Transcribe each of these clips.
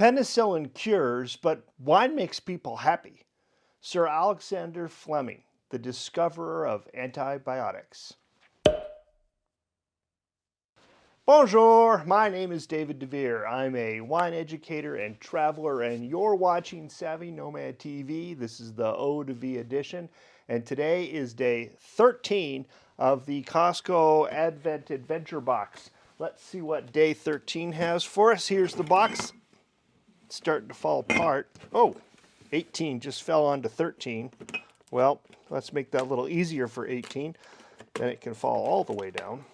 Penicillin cures, but wine makes people happy. Sir Alexander Fleming, the discoverer of antibiotics. Bonjour, my name is David DeVere. I'm a wine educator and traveler, and you're watching Savvy Nomad TV. This is the O to V edition, and today is day 13 of the Costco Advent Adventure Box. Let's see what day 13 has for us. Here's the box. It's starting to fall apart. Oh, 18 just fell onto 13. Well, let's make that a little easier for 18. Then it can fall all the way down.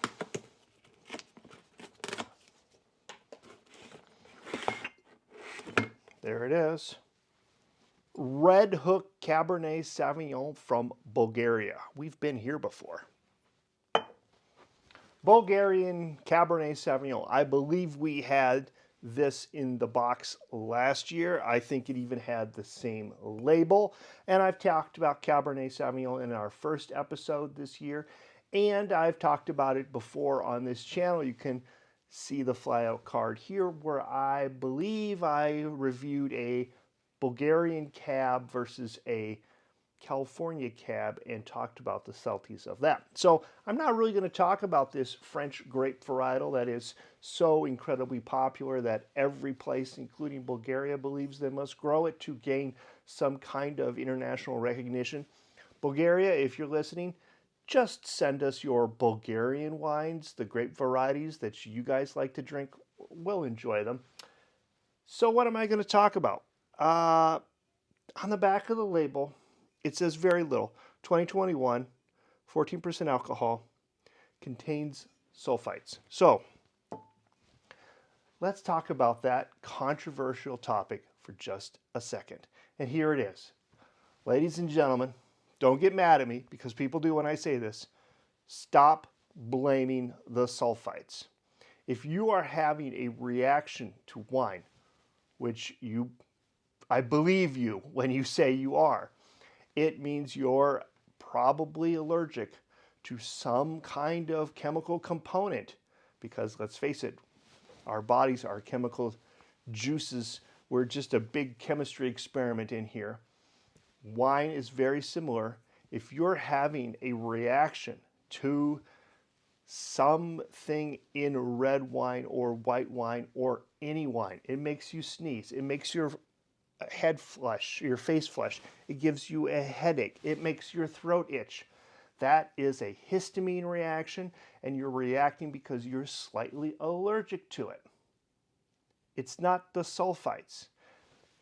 There it is. Red Hook Cabernet Sauvignon from Bulgaria. We've been here before. Bulgarian Cabernet Sauvignon. I believe we had this in the box last year. I think it even had the same label. And I've talked about Cabernet Sauvignon in our first episode this year. And I've talked about it before on this channel. You can see the flyout card here where I believe I reviewed a Bulgarian cab versus a California cab and talked about the subtleties of that. So I'm not really going to talk about this French grape varietal that is so incredibly popular that every place, including Bulgaria, believes they must grow it to gain some kind of international recognition. Bulgaria, if you're listening, just send us your Bulgarian wines, the grape varieties that you guys like to drink. We'll enjoy them. So what am I going to talk about? On the back of the label, it says very little. 2021, 14% alcohol, contains sulfites. So let's talk about that controversial topic for just a second. And here it is. Ladies and gentlemen, don't get mad at me because people do when I say this. Stop blaming the sulfites. If you are having a reaction to wine, which I believe you when you say you are, it means you're probably allergic to some kind of chemical component because let's face it, our bodies are chemical juices. We're just a big chemistry experiment in here. Wine is very similar. If you're having a reaction to something in red wine or white wine or any wine, it makes you sneeze, it makes your head flush, your face flush, it gives you a headache, it makes your throat itch. That is a histamine reaction, and you're reacting because you're slightly allergic to it. It's not the sulfites.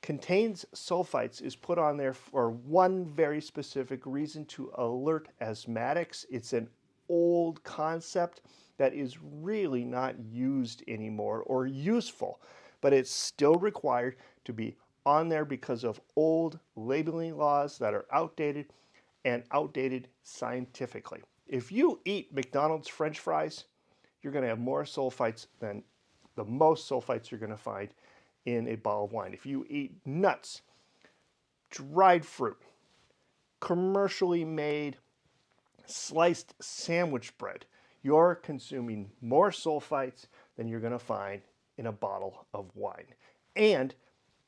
Contains sulfites is put on there for one very specific reason, to alert asthmatics. It's an old concept that is really not used anymore or useful, but it's still required to be on there because of old labeling laws that are outdated and outdated scientifically. If you eat McDonald's French fries, you're going to have more sulfites than the most sulfites you're going to find in a bottle of wine. If you eat nuts, dried fruit, commercially made sliced sandwich bread, you're consuming more sulfites than you're going to find in a bottle of wine. And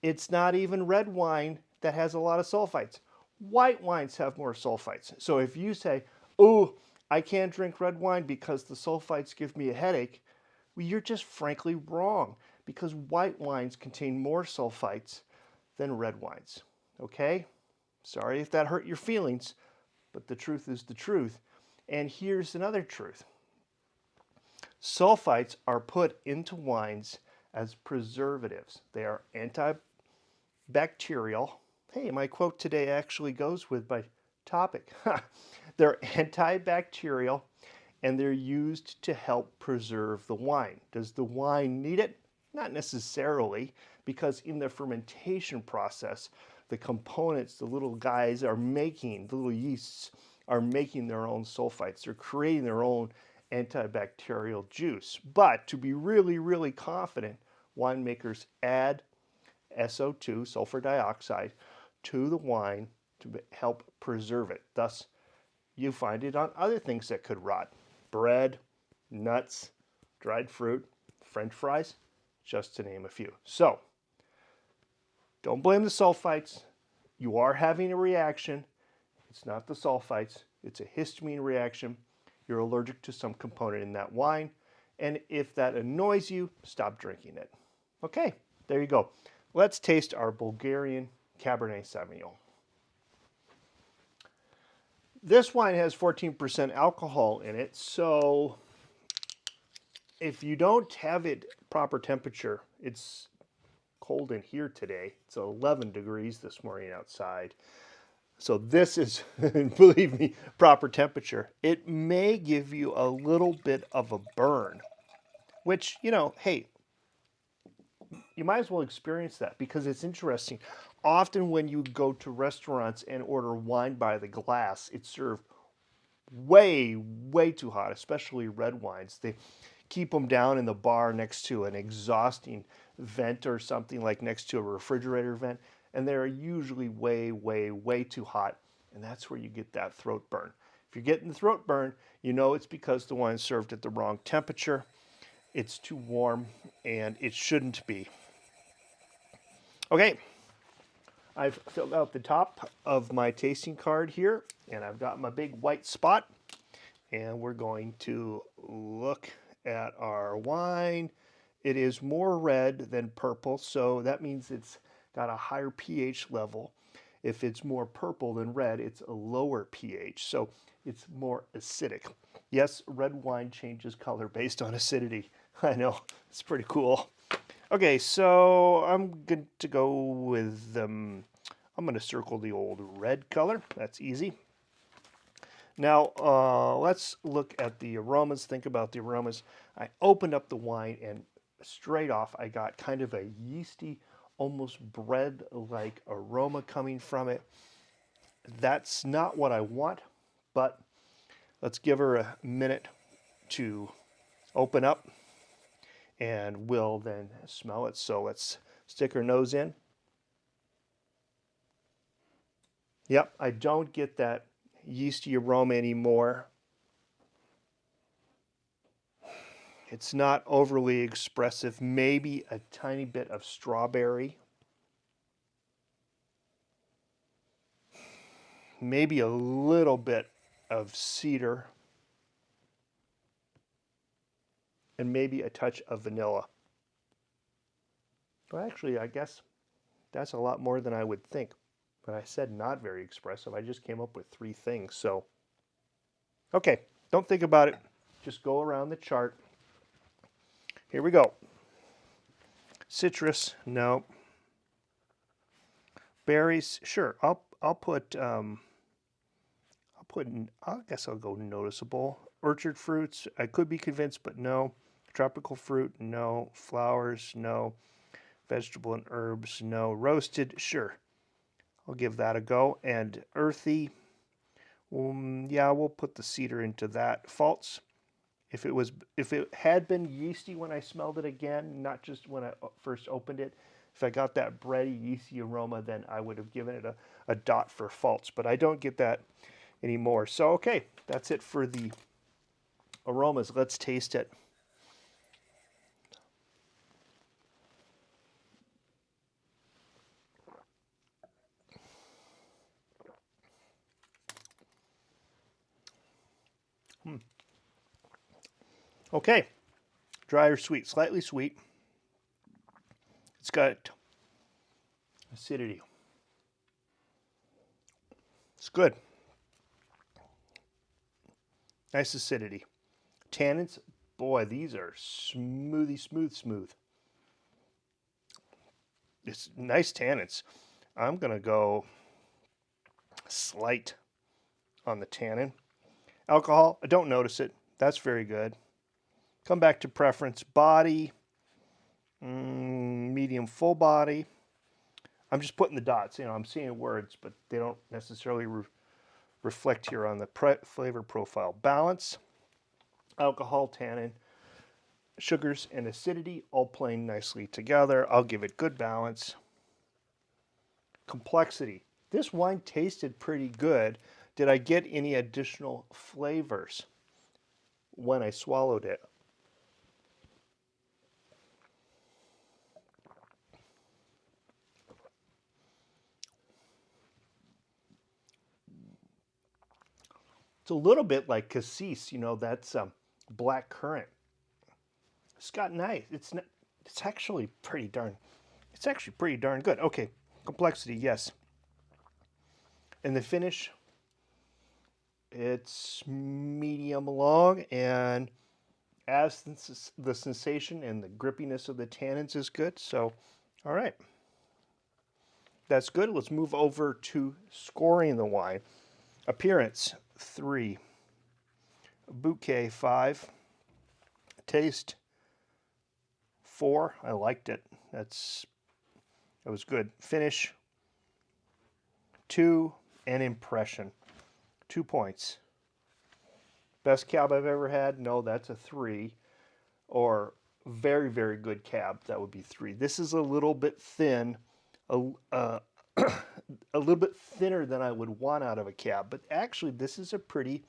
it's not even red wine that has a lot of sulfites. White wines have more sulfites. So if you say, oh, I can't drink red wine because the sulfites give me a headache, well, you're just frankly wrong because white wines contain more sulfites than red wines. Okay? Sorry if that hurt your feelings, but the truth is the truth. And here's another truth. Sulfites are put into wines as preservatives. They are antibacterial. Hey, my quote today actually goes with my topic. They're antibacterial and they're used to help preserve the wine. Does the wine need it? Not necessarily, because in the fermentation process, the components, the little guys are making, the little yeasts are making their own sulfites. They're creating their own antibacterial juice. But to be really, really confident, winemakers add SO2, sulfur dioxide, to the wine to help preserve it. Thus, you find it on other things that could rot. Bread, nuts, dried fruit, French fries, just to name a few. So, Don't blame the sulfites. You are having a reaction. It's not the sulfites. It's a histamine reaction. You're allergic to some component in that wine. And if that annoys you, stop drinking it. Okay, there you go. Let's taste our Bulgarian Cabernet Sauvignon. This wine has 14% alcohol in it, so if you don't have it proper temperature, it's cold in here today. It's 11 degrees this morning outside. So this is, believe me, proper temperature. It may give you a little bit of a burn, which, you know, hey, you might as well experience that because it's interesting. Often when you go to restaurants and order wine by the glass, it's served way, way too hot, especially red wines. They keep them down in the bar next to an exhausting vent or something, like next to a refrigerator vent, and they're usually way, way, way too hot, and that's where you get that throat burn. If you're getting the throat burn, you know it's because the wine's served at the wrong temperature. It's too warm, and it shouldn't be. Okay, I've filled out the top of my tasting card here, and I've got my big white spot, and we're going to look at our wine. It is more red than purple, so that means it's got a higher pH level. If it's more purple than red, it's a lower pH, so it's more acidic. Yes, red wine changes color based on acidity. I know, it's pretty cool. Okay, so I'm going to go with, I'm going to circle the old red color. That's easy. Now, let's look at the aromas. Think about the aromas. I opened up the wine, and straight off, I got kind of a yeasty, almost bread-like aroma coming from it. That's not what I want, but let's give her a minute to open up, and we'll then smell it. So let's stick our nose in. Yep, I don't get that yeasty aroma anymore. It's not overly expressive. Maybe a tiny bit of strawberry. Maybe a little bit of cedar. And maybe a touch of vanilla. Well, actually, I guess that's a lot more than I would think. But I said not very expressive. I just came up with 3 things. So, okay, don't think about it. Just go around the chart. Here we go. Citrus, no. Berries, sure. I guess I'll go noticeable. Orchard fruits, I could be convinced, but no. Tropical fruit, no. Flowers, no. Vegetable and herbs, no. Roasted, sure. I'll give that a go. And earthy, yeah, we'll put the cedar into that. False. If it had been yeasty when I smelled it again, not just when I first opened it, if I got that bready, yeasty aroma, then I would have given it a dot for false. But I don't get that anymore. So, okay, that's it for the aromas. Let's taste it. Okay, dry or sweet, slightly sweet. It's got acidity. It's good. Nice acidity. Tannins, boy, these are smooth. It's nice tannins. I'm going to go slight on the tannin. Alcohol, I don't notice it. That's very good. Come back to preference. Body, medium full body. I'm just putting the dots. You know, I'm seeing words, but they don't necessarily reflect here on the flavor profile. Balance, alcohol, tannin, sugars, and acidity all playing nicely together. I'll give it good balance. Complexity. This wine tasted pretty good. Did I get any additional flavors when I swallowed it? It's a little bit like cassis, that's black currant. It's got nice. It's actually pretty darn. It's actually pretty darn good. Okay, complexity, yes. And the finish, it's medium long, and as the sensation and the grippiness of the tannins is good. So, all right. That's good. Let's move over to scoring the wine. Appearance, 3. Bouquet, 5. Taste, 4. I liked it. That was good. Finish, 2. And impression, 2 points. Best cab I've ever had? No, that's a 3. Or very, very good cab. That would be 3. This is a little bit thin. A little bit thinner than I would want out of a cab. But actually, this is a pretty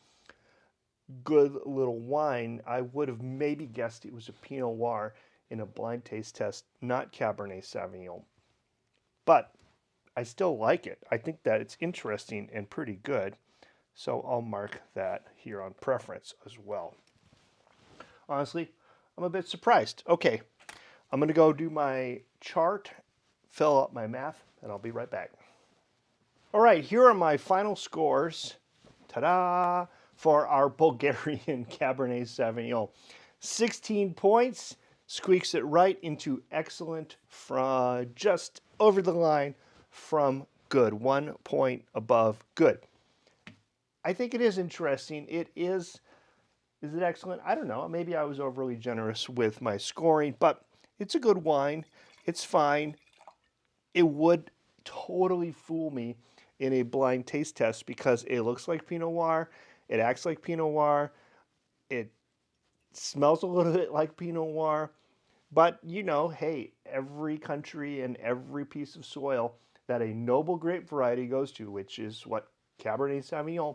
good little wine. I would have maybe guessed it was a Pinot Noir in a blind taste test, not Cabernet Sauvignon. But I still like it. I think that it's interesting and pretty good. So I'll mark that here on preference as well. Honestly, I'm a bit surprised. Okay, I'm going to go do my chart, fill up my math, and I'll be right back. All right, here are my final scores. Ta-da! For our Bulgarian Cabernet Sauvignon. 16 points, squeaks it right into excellent, from just over the line from good. 1 point above good. I think it is interesting. Is it excellent? I don't know. Maybe I was overly generous with my scoring, but it's a good wine. It's fine. It would totally fool me in a blind taste test because it looks like Pinot Noir, it acts like Pinot Noir, it smells a little bit like Pinot Noir, but hey, every country and every piece of soil that a noble grape variety goes to, which is what Cabernet Sauvignon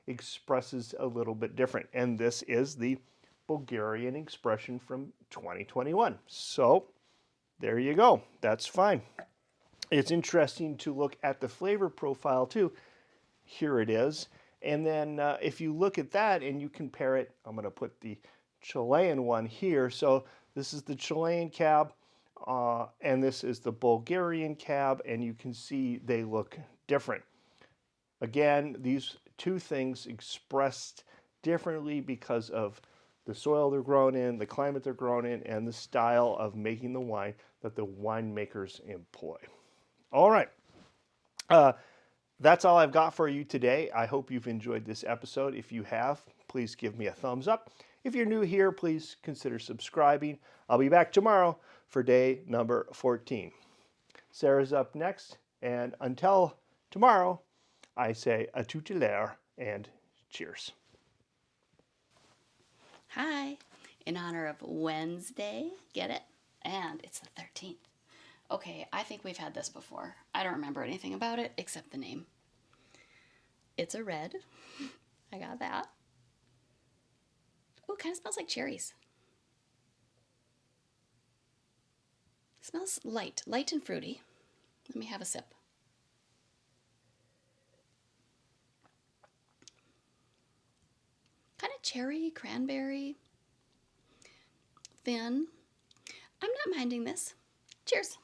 expresses a little bit different. And this is the Bulgarian expression from 2021. So there you go. That's fine. It's interesting to look at the flavor profile too. Here it is. And then if you look at that and you compare it, I'm going to put the Chilean one here. So this is the Chilean cab and this is the Bulgarian cab, and you can see they look different. Again, these two things expressed differently because of the soil they're grown in, the climate they're grown in, and the style of making the wine that the winemakers employ. All right. That's all I've got for you today. I hope you've enjoyed this episode. If you have, please give me a thumbs up. If you're new here, please consider subscribing. I'll be back tomorrow for day number 14. Sarah's up next, and until tomorrow, I say à tout à l'heure and cheers. Hi, in honor of Wednesday, get it? And it's the 13th. Okay, I think we've had this before. I don't remember anything about it except the name. It's a red. I got that. Oh, kind of smells like cherries. Smells light and fruity. Let me have a sip. Kind of cherry, cranberry, thin. I'm not minding this. Cheers.